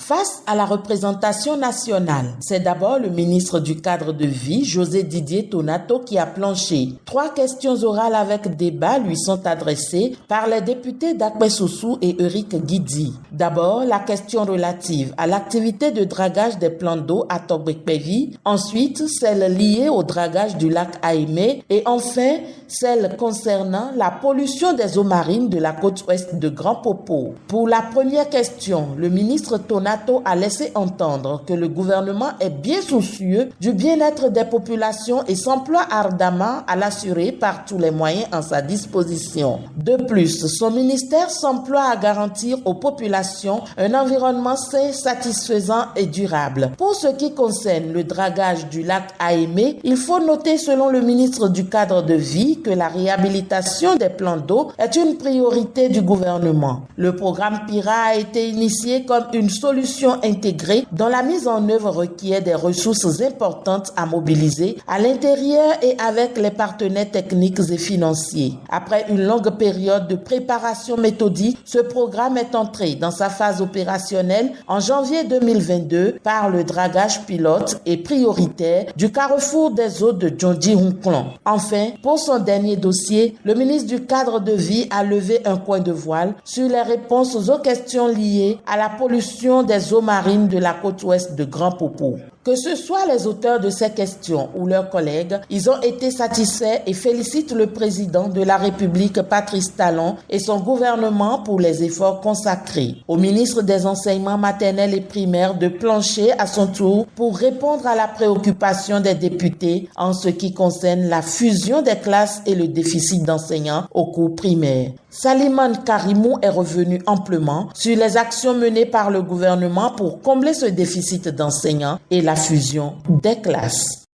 Face à la représentation nationale, c'est d'abord le ministre du Cadre de Vie, José Didier Tonato, qui a planché. 3 questions orales avec débat lui sont adressées par les députés Dakpe Soussou et Eric Guidi. D'abord, la question relative à l'activité de dragage des plans d'eau à Togbekpevi, ensuite celle liée au dragage du lac Aimé et enfin celle concernant la pollution des eaux marines de la côte ouest de Grand Popo. Pour la première question, le ministre Tonato a laissé entendre que le gouvernement est bien soucieux du bien-être des populations et s'emploie ardemment à l'assurer par tous les moyens en sa disposition. De plus, son ministère s'emploie à garantir aux populations un environnement sain, satisfaisant et durable. Pour ce qui concerne le dragage du lac Aimé, il faut noter selon le ministre du Cadre de Vie que la réhabilitation des plans d'eau est une priorité du gouvernement. Le programme PIRA a été initié comme une solution intégrée dont la mise en œuvre requiert des ressources importantes à mobiliser à l'intérieur et avec les partenaires techniques et financiers. Après une longue période de préparation méthodique, ce programme est entré dans sa phase opérationnelle en janvier 2022 par le dragage pilote et prioritaire du carrefour des eaux de Djondji-Hunklan. Enfin, pour son dernier dossier, le ministre du Cadre de Vie a levé un point de voile sur les réponses aux questions liées à la pollution des eaux marines de la côte ouest de Grand Popo. Que ce soit les auteurs de ces questions ou leurs collègues, ils ont été satisfaits et félicitent le président de la République, Patrice Talon, et son gouvernement pour les efforts consacrés. Au ministre des Enseignements maternels et primaires de plancher à son tour pour répondre à la préoccupation des députés en ce qui concerne la fusion des classes et le déficit d'enseignants au cours primaire. Salimane Karimou est revenu amplement sur les actions menées par le gouvernement pour combler ce déficit d'enseignants et la fusion des classes.